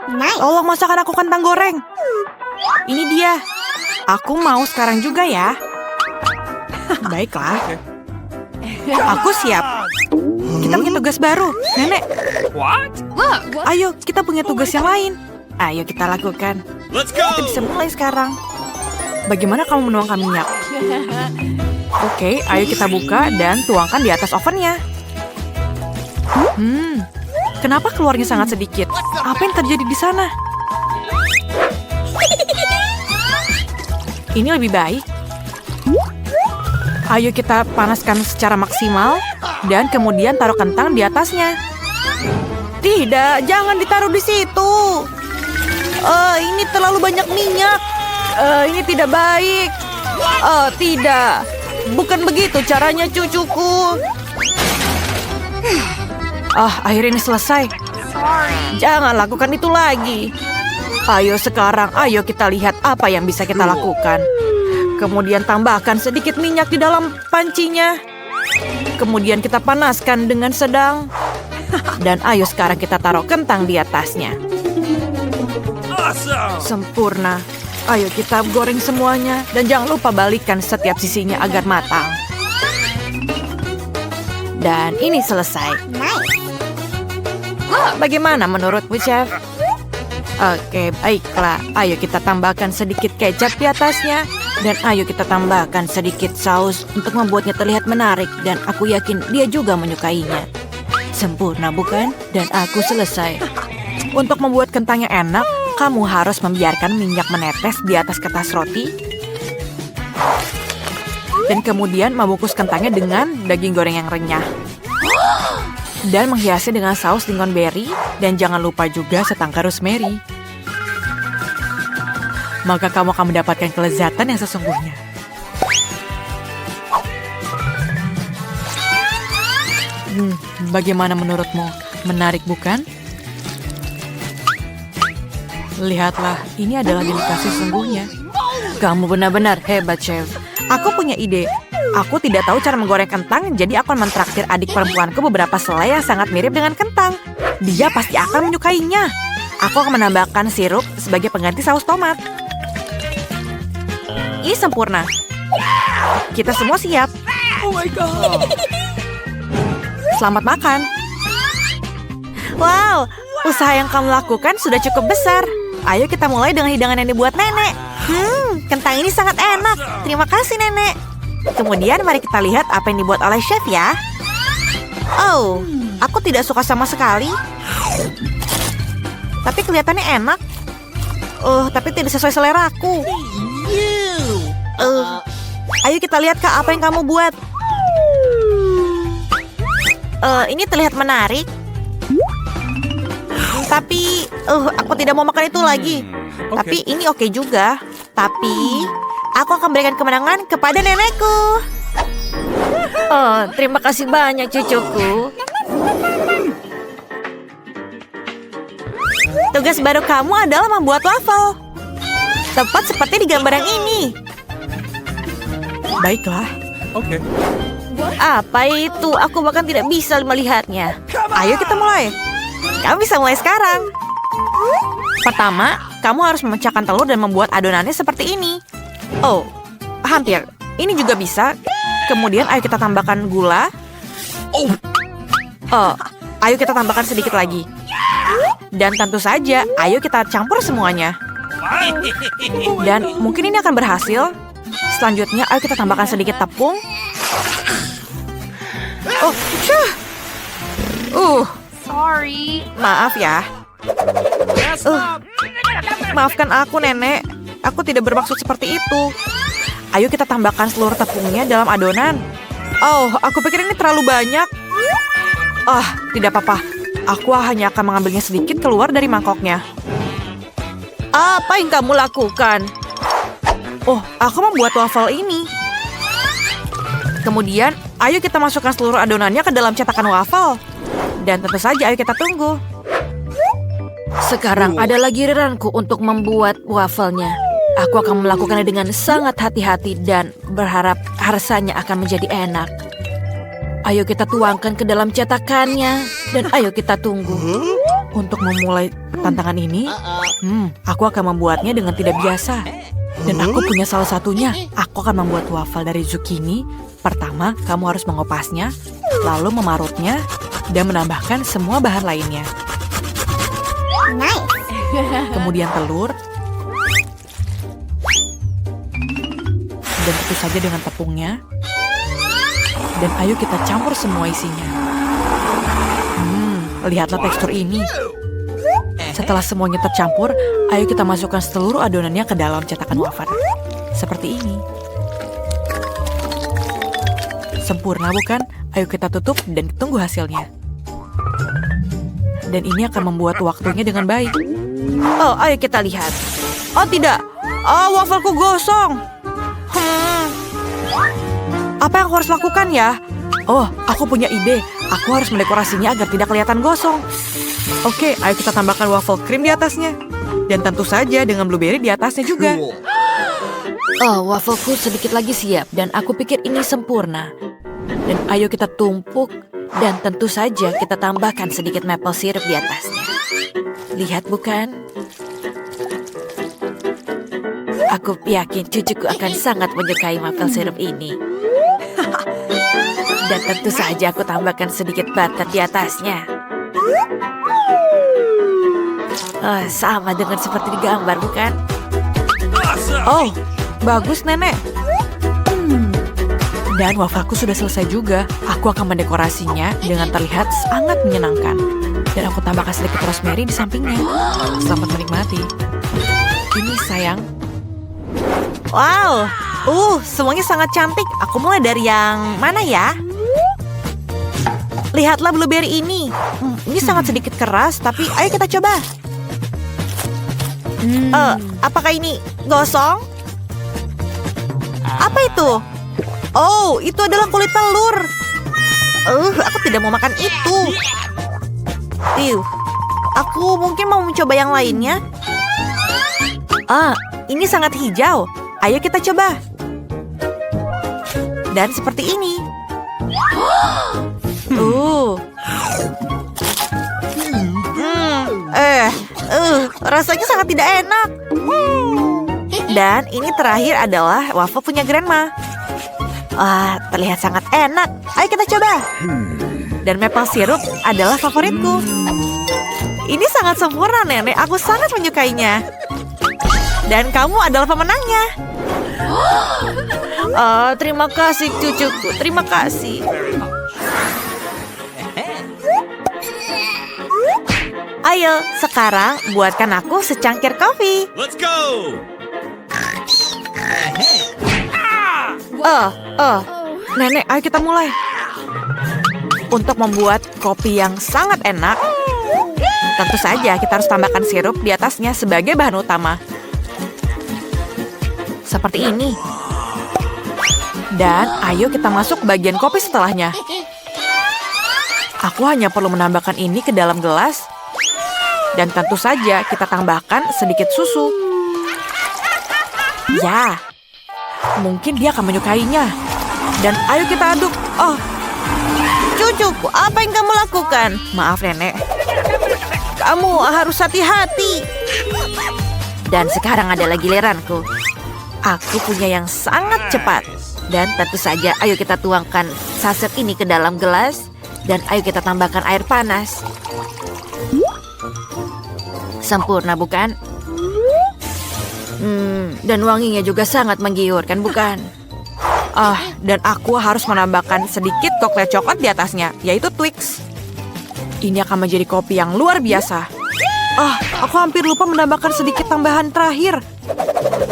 Tolong masakan aku kentang goreng. Ini dia. Aku mau sekarang juga ya. Baiklah. Aku siap. Kita punya tugas baru, Nenek. Ayo, kita punya tugas yang lain. Ayo kita lakukan. Kita bisa mulai sekarang. Bagaimana kamu menuangkan minyak? Oke, ayo kita buka dan tuangkan di atas ovennya. Kenapa keluarnya sangat sedikit? Apa yang terjadi di sana? Ini lebih baik. Ayo kita panaskan secara maksimal dan kemudian taruh kentang di atasnya. Tidak, jangan ditaruh di situ. Ini terlalu banyak minyak. Ini tidak baik. Tidak. Bukan begitu caranya, cucuku. Akhirnya ini selesai. Jangan lakukan itu lagi. Ayo sekarang, ayo kita lihat apa yang bisa kita lakukan. Kemudian tambahkan sedikit minyak di dalam pancinya. Kemudian kita panaskan dengan sedang. Dan ayo sekarang kita taruh kentang di atasnya. Sempurna. Ayo kita goreng semuanya. Dan jangan lupa balikkan setiap sisinya agar matang. Dan ini selesai. Bagaimana menurutmu, Chef? Oke, baiklah. Ayo kita tambahkan sedikit kecap di atasnya. Dan ayo kita tambahkan sedikit saus untuk membuatnya terlihat menarik. Dan aku yakin dia juga menyukainya. Sempurna, bukan? Dan aku selesai. Untuk membuat kentang yang enak, kamu harus membiarkan minyak menetes di atas kertas roti. Dan kemudian membungkus kentangnya dengan daging goreng yang renyah. Dan menghiasnya dengan saus lingonberry. Dan jangan lupa juga setangkar rosemary. Maka kamu akan mendapatkan kelezatan yang sesungguhnya. Bagaimana menurutmu? Menarik, bukan? Lihatlah, ini adalah delikasi sesungguhnya. Kamu benar-benar hebat, Chef. Aku punya ide. Aku tidak tahu cara menggoreng kentang, jadi aku akan mentraktir adik perempuanku beberapa selai yang sangat mirip dengan kentang. Dia pasti akan menyukainya. Aku akan menambahkan sirup sebagai pengganti saus tomat. Ini sempurna. Kita semua siap. Oh my God. Selamat makan. Wow, usaha yang kamu lakukan sudah cukup besar. Ayo kita mulai dengan hidangan yang dibuat Nenek. Kentang ini sangat enak. Terima kasih, Nenek. Kemudian mari kita lihat apa yang dibuat oleh chef ya. Oh, aku tidak suka sama sekali. Tapi kelihatannya enak. Tapi tidak sesuai seleraku. Ayo kita lihat Kak, apa yang kamu buat. Ini terlihat menarik. Tapi, aku tidak mau makan itu lagi. Tapi ini oke juga. Tapi, aku akan berikan kemenangan kepada nenekku. Terima kasih banyak cucuku. Tugas baru kamu adalah membuat waffle. Tepat seperti di gambar yang ini. Baiklah. Oke. Apa itu? Aku bahkan tidak bisa melihatnya. Ayo kita mulai. Kamu bisa mulai sekarang. Pertama, kamu harus memecahkan telur dan membuat adonannya seperti ini. Oh, hampir. Ini juga bisa. Kemudian ayo kita tambahkan gula. Ayo kita tambahkan sedikit lagi. Dan tentu saja, ayo kita campur semuanya. Dan mungkin ini akan berhasil. Selanjutnya, ayo kita tambahkan sedikit tepung. Sorry. Maaf ya. Maafkan aku, Nenek. Aku tidak bermaksud seperti itu. Ayo kita tambahkan seluruh tepungnya dalam adonan. Aku pikir ini terlalu banyak. Tidak apa-apa. Aku hanya akan mengambilnya sedikit keluar dari mangkoknya. Apa yang kamu lakukan? Aku membuat waffle ini. Kemudian, ayo kita masukkan seluruh adonannya ke dalam cetakan waffle. Dan tentu saja, ayo kita tunggu. Sekarang adalah giliranku untuk membuat wafelnya. Aku akan melakukannya dengan sangat hati-hati dan berharap rasanya akan menjadi enak. Ayo kita tuangkan ke dalam cetakannya dan ayo kita tunggu. Untuk memulai tantangan ini, aku akan membuatnya dengan tidak biasa. Dan aku punya salah satunya. Aku akan membuat waffle dari zucchini. Pertama, kamu harus mengopasnya, lalu memarutnya, dan menambahkan semua bahan lainnya. Nice. Kemudian telur. Dan tentu saja dengan tepungnya. Dan ayo kita campur semua isinya. Lihatlah tekstur ini. Setelah semuanya tercampur, ayo kita masukkan seluruh adonannya ke dalam cetakan wafer. Seperti ini. Sempurna bukan? Ayo kita tutup dan tunggu hasilnya. Dan ini akan membuat waktunya dengan baik. Oh, ayo kita lihat. Oh tidak. Oh, wafelku gosong. Apa yang aku harus lakukan ya? Oh, aku punya ide. Aku harus mendekorasinya agar tidak kelihatan gosong. Oke, ayo kita tambahkan waffle cream di atasnya. Dan tentu saja dengan blueberry di atasnya juga. Oh, wafelku sedikit lagi siap. Dan aku pikir ini sempurna. Dan ayo kita tumpuk. Dan tentu saja kita tambahkan sedikit maple syrup di atasnya. Lihat bukan? Aku yakin cucuku akan sangat menyukai maple syrup ini. Dan tentu saja aku tambahkan sedikit butter di atasnya. Oh, sama dengan seperti di gambar, bukan? Oh, bagus, Nenek. Dan wafelku sudah selesai juga. Aku akan mendekorasinya dengan terlihat sangat menyenangkan. Dan aku tambahkan sedikit rosemary di sampingnya. Selamat menikmati. Ini, sayang. Wow, semuanya sangat cantik. Aku mulai dari yang mana ya? Lihatlah blueberry ini. Ini sangat sedikit keras, tapi ayo kita coba. Apakah ini gosong? Apa itu? Oh, itu adalah kulit telur. Aku tidak mau makan itu. Aku mungkin mau mencoba yang lainnya. Ini sangat hijau. Ayo kita coba. Dan seperti ini. Rasanya sangat tidak enak. Dan ini terakhir adalah waffle punya Grandma. Terlihat sangat enak. Ayo kita coba. Dan maple syrup adalah favoritku. Ini sangat sempurna, Nenek. Aku sangat menyukainya. Dan kamu adalah pemenangnya. Terima kasih cucuku. Terima kasih. Ayo, sekarang buatkan aku secangkir kopi. Let's go! Nenek, ayo kita mulai. Untuk membuat kopi yang sangat enak, tentu saja kita harus tambahkan sirup di atasnya sebagai bahan utama. Seperti ini. Dan ayo kita masuk ke bagian kopi setelahnya. Aku hanya perlu menambahkan ini ke dalam gelas. Dan tentu saja kita tambahkan sedikit susu. Ya, mungkin dia akan menyukainya. Dan ayo kita aduk. Cucuku, apa yang kamu lakukan? Maaf, Nenek. Kamu harus hati-hati. Dan sekarang adalah giliranku. Aku punya yang sangat cepat. Dan tentu saja, ayo kita tuangkan saset ini ke dalam gelas. Dan ayo kita tambahkan air panas. Sempurna, bukan? Dan wanginya juga sangat menggiurkan, bukan? Dan aku harus menambahkan sedikit coklat coklat di atasnya, yaitu Twix. Ini akan menjadi kopi yang luar biasa. Aku hampir lupa menambahkan sedikit tambahan terakhir.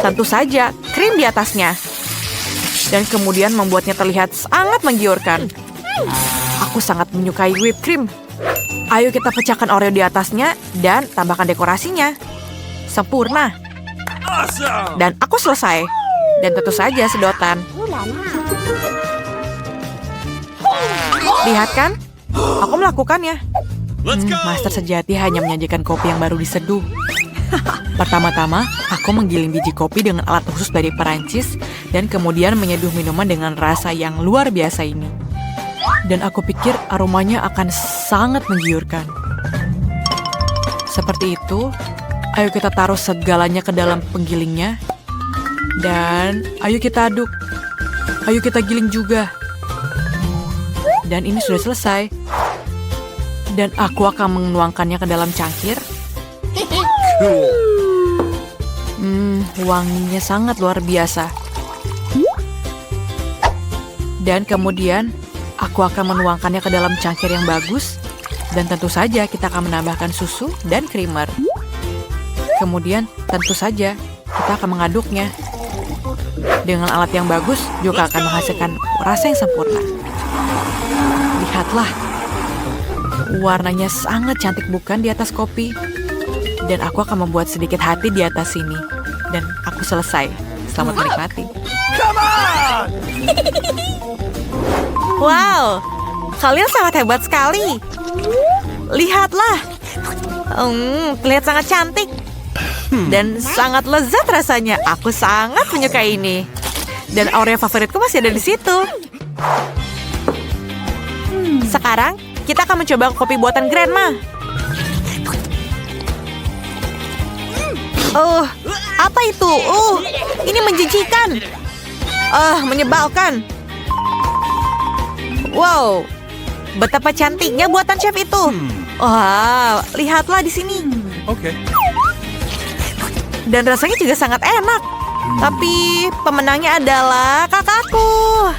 Tentu saja, krim di atasnya. Dan kemudian membuatnya terlihat sangat menggiurkan. Aku sangat menyukai whipped cream. Ayo kita pecahkan Oreo di atasnya dan tambahkan dekorasinya. Sempurna. Dan aku selesai. Dan tentu saja sedotan. Lihat kan? Aku melakukannya. Master sejati hanya menyajikan kopi yang baru diseduh. Pertama-tama, aku menggiling biji kopi dengan alat khusus dari Perancis dan kemudian menyeduh minuman dengan rasa yang luar biasa ini. Dan aku pikir aromanya akan sangat menggiurkan. Seperti itu. Ayo kita taruh segalanya ke dalam penggilingnya. Dan ayo kita aduk. Ayo kita giling juga. Dan ini sudah selesai. Dan aku akan menuangkannya ke dalam cangkir. Wanginya sangat luar biasa. Dan kemudian aku akan menuangkannya ke dalam cangkir yang bagus. Dan tentu saja kita akan menambahkan susu dan creamer. Kemudian tentu saja kita akan mengaduknya. Dengan alat yang bagus juga akan menghasilkan rasa yang sempurna. Lihatlah. Warnanya sangat cantik bukan di atas kopi? Dan aku akan membuat sedikit hati di atas sini. Dan aku selesai. Selamat menikmati. Wow, kalian sangat hebat sekali. Lihatlah. Terlihat sangat cantik. Dan sangat lezat rasanya. Aku sangat menyukai ini. Dan Oreo favoritku masih ada di situ. Sekarang kita akan mencoba kopi buatan Grandma. Apa itu? Ini menjijikan. Menyebalkan. Wow, betapa cantiknya buatan chef itu. Wah, lihatlah di sini. Oke. Dan rasanya juga sangat enak. Tapi pemenangnya adalah kakakku.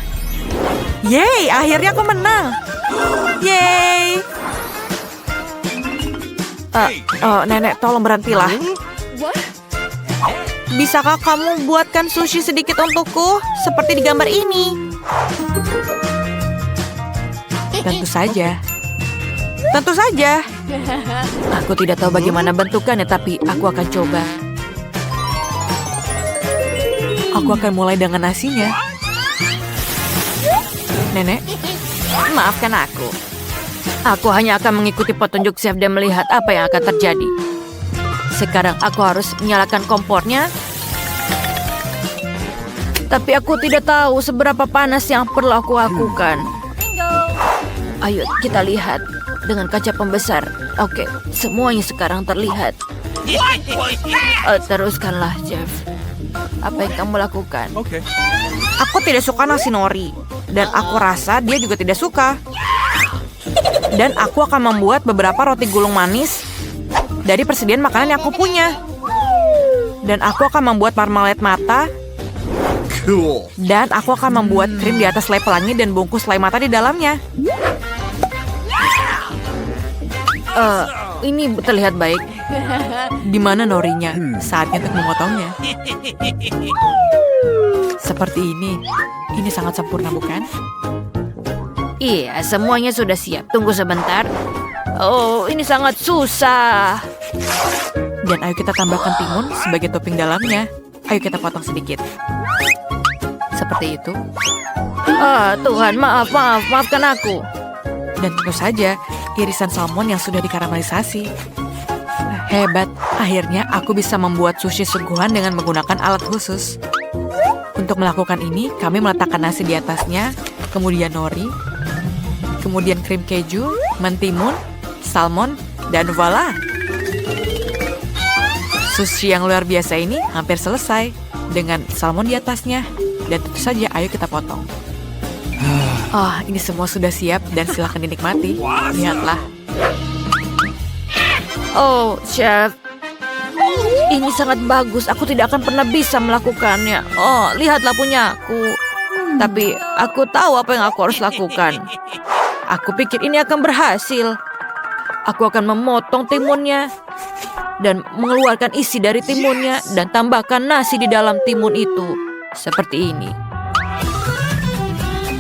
Yeay, akhirnya aku menang. Yeay. Nenek, tolong berhentilah. Bisakah kamu buatkan sushi sedikit untukku? Seperti di gambar ini. Tentu saja. Tentu saja. Aku tidak tahu bagaimana bentukannya, tapi aku akan coba. Aku akan mulai dengan nasinya. Nenek, maafkan aku. Aku hanya akan mengikuti petunjuk chef dan melihat apa yang akan terjadi. Sekarang aku harus menyalakan kompornya. Tapi aku tidak tahu seberapa panas yang perlu aku lakukan. Ayo kita lihat dengan kaca pembesar. Oke, semuanya sekarang terlihat. Teruskanlah, chef. Apa yang kamu lakukan? Oke. Aku tidak suka nasi nori. Dan aku rasa dia juga tidak suka. Dan aku akan membuat beberapa roti gulung manis dari persediaan makanan yang aku punya. Dan aku akan membuat marmalade mata. Cool. Dan aku akan membuat krim di atas selai pelangi dan bungkus selai mata di dalamnya. Ini terlihat baik. Di mana norinya? Saatnya untuk memotongnya. Seperti ini. Ini sangat sempurna, bukan? Iya, semuanya sudah siap. Tunggu sebentar. Oh, ini sangat susah. Dan ayo kita tambahkan timun sebagai topping dalamnya. Ayo kita potong sedikit. Seperti itu. Tuhan, maafkan aku. Dan tentu saja, irisan salmon yang sudah dikaramelisasi. Hebat, akhirnya aku bisa membuat sushi sungguhan dengan menggunakan alat khusus. Untuk melakukan ini, kami meletakkan nasi di atasnya, kemudian nori, kemudian krim keju, mentimun, salmon, dan voila! Sushi yang luar biasa ini hampir selesai dengan salmon di atasnya. Dan tentu saja, ayo kita potong. Ini semua sudah siap dan silakan dinikmati. Lihatlah. Oh, chef. Ini sangat bagus. Aku tidak akan pernah bisa melakukannya. Oh, lihatlah punyaku. Tapi aku tahu apa yang aku harus lakukan. Aku pikir ini akan berhasil. Aku akan memotong timunnya dan mengeluarkan isi dari timunnya dan tambahkan nasi di dalam timun itu. Seperti ini.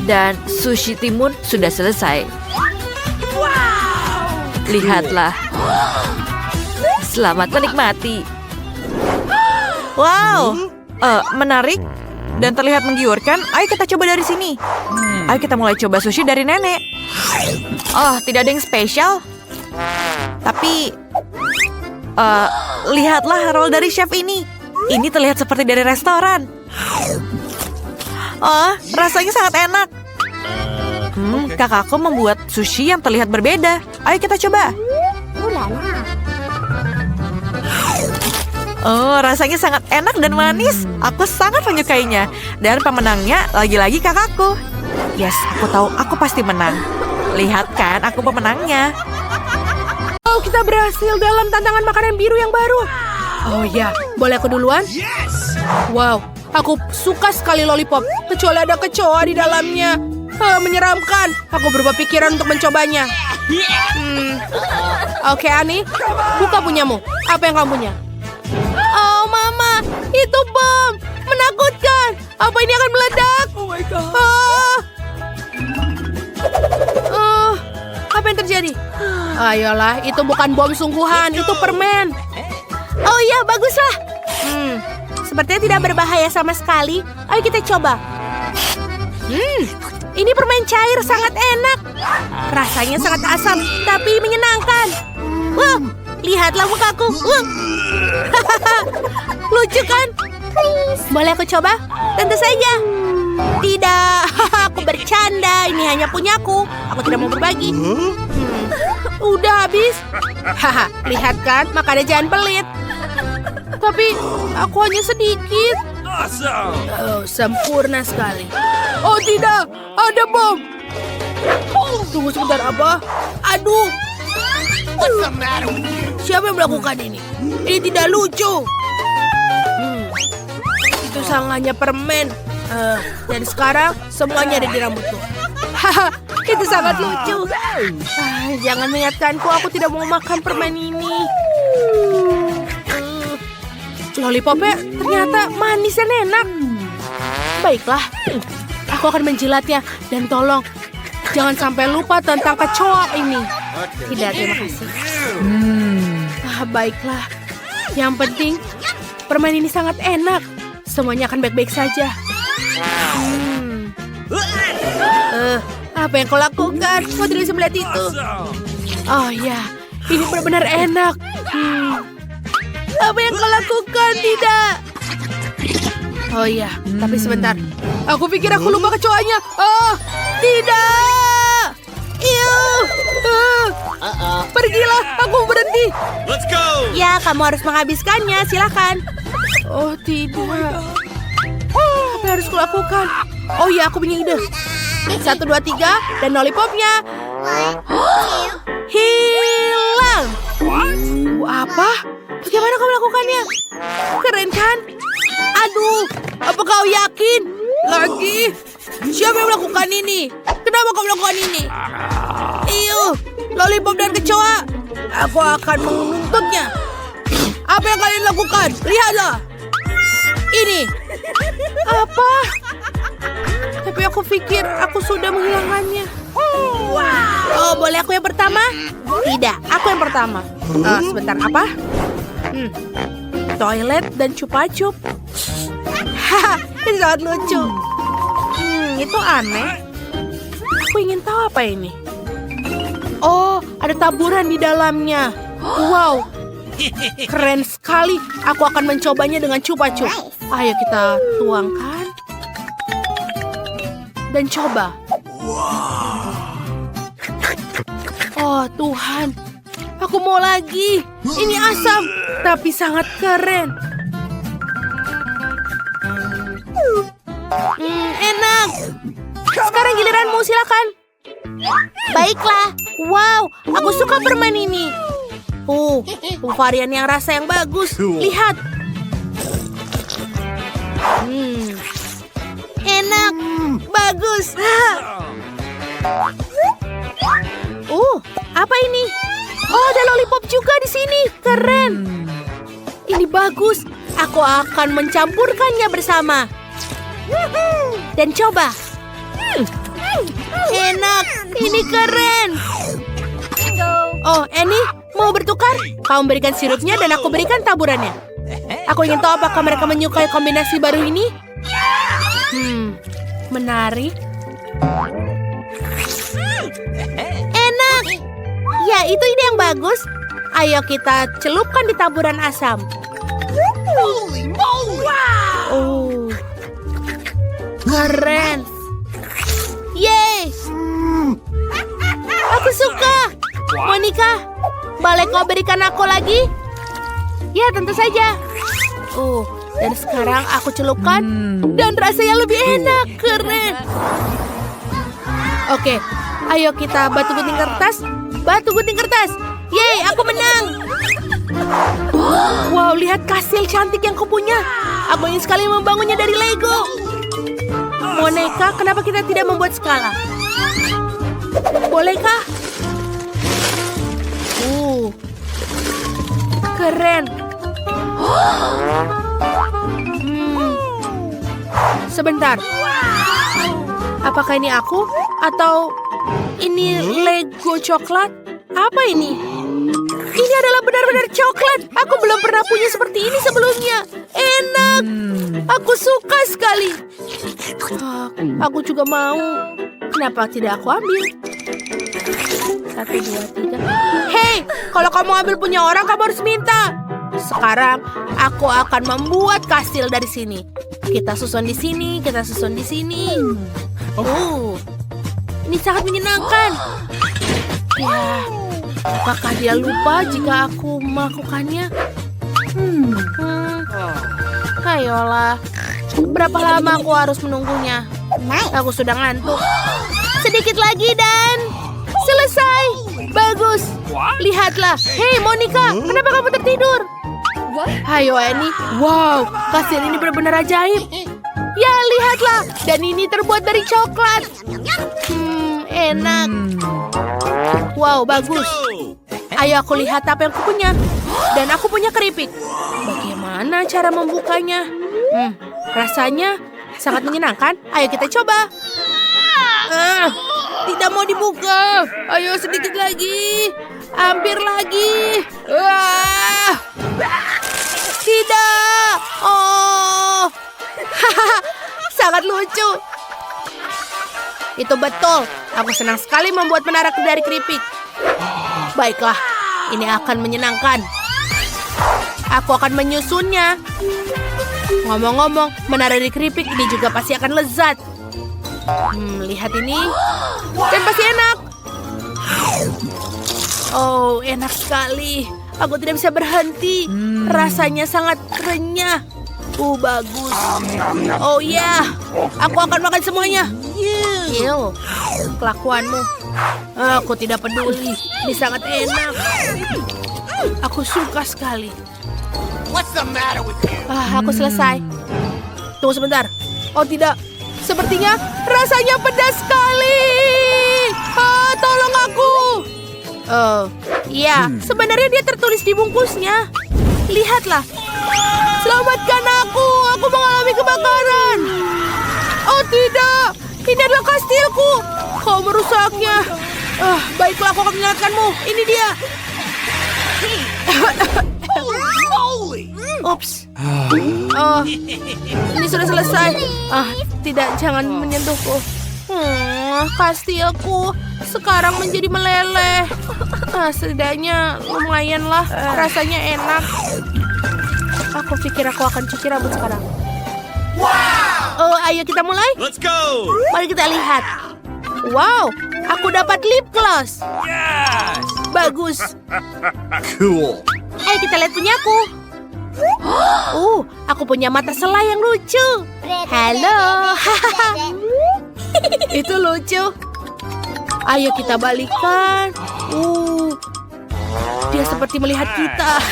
Dan sushi timun sudah selesai. Lihatlah. Selamat menikmati. Wow, menarik dan terlihat menggiurkan. Ayo kita coba dari sini. Ayo kita mulai coba sushi dari nenek. Tidak ada yang spesial. Tapi, lihatlah roll dari chef ini. Ini terlihat seperti dari restoran. Rasanya sangat enak. Kakakku membuat sushi yang terlihat berbeda. Ayo kita coba. Oh, rasanya sangat enak dan manis. Aku sangat menyukainya. Dan pemenangnya lagi-lagi kakakku. Yes, aku tahu aku pasti menang. Lihat kan, aku pemenangnya. Oh, kita berhasil dalam tantangan makanan biru yang baru. Oh ya, boleh aku duluan? Wow, aku suka sekali lollipop. Kecuali ada kecoa di dalamnya. Menyeramkan. Aku berubah pikiran untuk mencobanya. Oke, Ani, buka punyamu. Apa yang kamu punya? Oh, Mama, itu bom. Menakutkan. Apa ini akan meledak? Oh my God. Apa yang terjadi? Ayolah, itu bukan bom sungguhan, itu permen. Oh iya, baguslah. Sepertinya tidak berbahaya sama sekali. Ayo kita coba. Ini permen cair sangat enak. Rasanya sangat asam, tapi menyenangkan. Wow, lihatlah mukaku. Lucu kan? Boleh aku coba? Tentu saja. Tidak, aku bercanda. Ini hanya punyaku. Aku tidak mau berbagi. Udah habis. Lihat kan, makanya jangan pelit. Tapi aku hanya sedikit. Oh, sempurna sekali. Oh tidak, ada bom. Tunggu sebentar, apa? Aduh. Siapa yang melakukan ini? Ini tidak lucu. Itu hanya permen. Dan sekarang semuanya ada di rambutku. Itu sangat lucu. Jangan mengingatkanku, aku tidak mau makan permen ini. Lollipopnya ternyata manis dan enak. Baiklah, aku akan menjilatnya. Dan tolong, jangan sampai lupa tentang kecoa ini. Tidak, terima kasih. Baiklah. Yang penting, permen ini sangat enak. Semuanya akan baik-baik saja. Apa yang kau lakukan? Kau tidak bisa melihat itu. Oh ya, ini benar-benar enak. Apa yang kau lakukan? Tidak. Oh ya, tapi sebentar. Aku pikir aku lupa kecoanya. Oh, tidak. Pergilah, aku berhenti. Let's go! Ya, kamu harus menghabiskannya. Silakan. Oh, tidak. Apa yang harus kulakukan? Oh ya, aku punya ide. 1, 2, 3, dan lollipopnya hilang. Apa? Bagaimana kau melakukannya? Keren kan? Aduh, apa kau yakin? Lagi? Siapa yang melakukan ini? Kenapa kau melakukan ini? Lollipop dan kecoa. Aku akan menuntutnya. Apa yang kalian lakukan? Lihatlah. Ini. Apa? Tapi aku pikir aku sudah menghilangkannya. Oh, boleh aku yang pertama? Tidak, aku yang pertama. Sebentar, apa? Toilet dan cupa-cup. Haha, ini sangat lucu. Itu aneh. Aku ingin tahu apa ini. Oh, ada taburan di dalamnya. Wow, keren sekali. Aku akan mencobanya dengan cupa-cup. Ayo kita tuangkan. Dan coba. Oh Tuhan, aku mau lagi. Ini asam, tapi sangat keren. Enak. Sekarang giliranmu, silakan. Baiklah. Wow, aku suka permen ini. Varian yang rasa yang bagus. Lihat. Enak. Bagus. Apa ini? Oh, ada lollipop juga di sini. Keren. Ini bagus. Aku akan mencampurkannya bersama. Dan coba. Enak. Ini keren. Oh, Annie, mau bertukar? Kau berikan sirupnya dan aku berikan taburannya. Aku ingin tahu apakah mereka menyukai kombinasi baru ini. Menarik. Enak. Ya, itu ide yang bagus. Ayo kita celupkan di taburan asam. Oh, keren. Yeay. Aku suka. Monica, boleh kau berikan aku lagi? Ya, tentu saja. Dan sekarang aku celupkan dan rasanya lebih enak. Keren. Oke, ayo kita batu gunting kertas. Batu gunting kertas. Yeay, aku menang. Wow, lihat kastil cantik yang kupunya. Aku ingin sekali membangunnya dari Lego. Boneka, kenapa kita tidak membuat skala? Bolehkah? Keren. Sebentar. Apakah ini aku? Atau ini Lego coklat? Apa ini? Ini adalah benar-benar coklat. Aku belum pernah punya seperti ini sebelumnya. Enak. Aku suka sekali. Aku juga mau. Kenapa tidak aku ambil? 1, 2, 3. Hei, kalau kamu ambil punya orang, kamu harus minta. Sekarang aku akan membuat kastil dari sini. Kita susun di sini, kita susun di sini. Ini sangat menyenangkan. Ya, apakah dia lupa jika aku melakukannya? Ayolah, berapa lama aku harus menunggunya? Aku sudah ngantuk. Sedikit lagi dan selesai. Bagus. Lihatlah. Hei Monica, kenapa kamu tertidur? Ayo Annie. Wow, kastil ini benar-benar ajaib. Ya, lihatlah. Dan ini terbuat dari coklat. Enak. Wow, bagus. Ayo aku lihat apa yang aku punya. Dan aku punya keripik. Bagaimana cara membukanya? Rasanya sangat menyenangkan. Ayo kita coba. Tidak mau dibuka. Ayo sedikit lagi. Hampir lagi. Tidak. Oh. Sangat lucu. Itu betul. Aku senang sekali membuat menara dari keripik. Baiklah, ini akan menyenangkan. Aku akan menyusunnya. Ngomong-ngomong, menara dari keripik ini juga pasti akan lezat. Lihat ini. Dan pasti enak. Oh, enak sekali. Aku tidak bisa berhenti. Rasanya sangat renyah. Bagus. Oh ya, aku akan makan semuanya. Kelakuanmu. Aku tidak peduli. Ini sangat enak. Aku suka sekali. Aku selesai. Tunggu sebentar. Oh tidak. Sepertinya rasanya pedas sekali. Tolong aku. Iya, sebenarnya dia tertulis di bungkusnya. Lihatlah. Selamatkan aku. Aku mengalami kebakaran. Oh tidak. Ini adalah kastilku. Kau merusaknya. Baiklah, aku akan menyelamatkanmu. Ini dia. Ups. Ini sudah selesai. Tidak, jangan menyentuhku. Kastilku sekarang menjadi meleleh. Setidaknya lumayanlah. Rasanya enak. Aku pikir aku akan cuci rambut sekarang. Ayo kita mulai. Let's go. Mari kita lihat. Wow, aku dapat lip gloss. Yes. Bagus. Cool. Ayo kita lihat punyaku. Aku punya mata selai yang lucu. Halo. Itu lucu. Ayo kita balikan. Dia seperti melihat kita.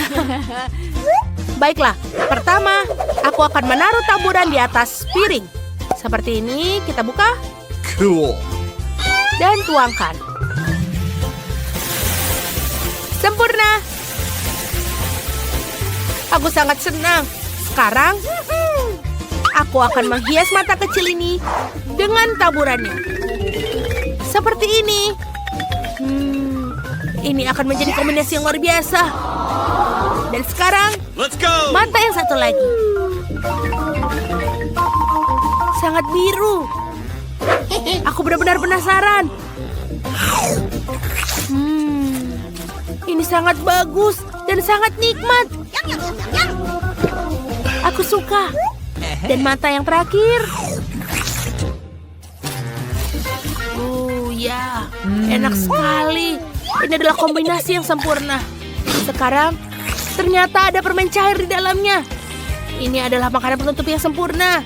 Baiklah, pertama aku akan menaruh taburan di atas piring. Seperti ini, kita buka. Cool. Dan tuangkan. Sempurna. Aku sangat senang. Sekarang, aku akan menghias mata kecil ini dengan taburannya. Seperti ini. Ini akan menjadi kombinasi yang luar biasa. Dan sekarang, Let's go. mata yang satu lagi. Sangat biru. Aku benar-benar penasaran. Ini sangat bagus dan sangat nikmat. Aku suka. Dan mata yang terakhir. Ya, enak sekali. Ini adalah kombinasi yang sempurna. Sekarang, Ternyata ada permen cair di dalamnya. Ini adalah makanan penutup yang sempurna.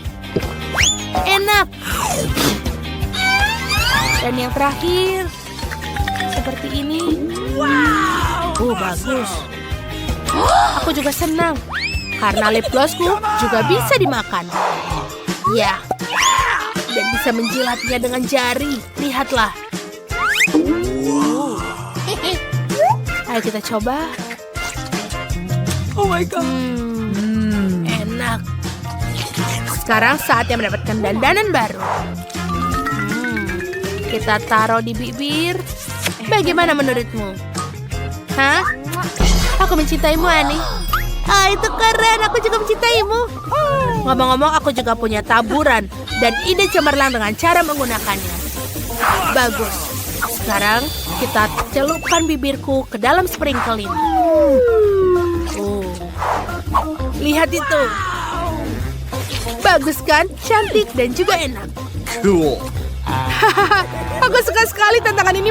Enak. Dan yang terakhir, seperti ini. Wow. Bagus. Aku juga senang. Karena lip glossku juga bisa dimakan. Ya. Dan bisa menjilatnya dengan jari. Lihatlah. Ayo kita coba. Oh my god. Enak. Sekarang saatnya mendapatkan dandanan baru. Kita taruh di bibir. Bagaimana menurutmu? Hah? Aku mencintaimu, Ani. Itu keren. Aku juga mencintaimu. Ngomong-ngomong, aku juga punya taburan dan ide cemerlang dengan cara menggunakannya. Bagus. Sekarang kita celupkan bibirku ke dalam sprinkle ini. Lihat itu. Bagus kan? Cantik dan juga enak. Cool. Aku suka sekali tantangan ini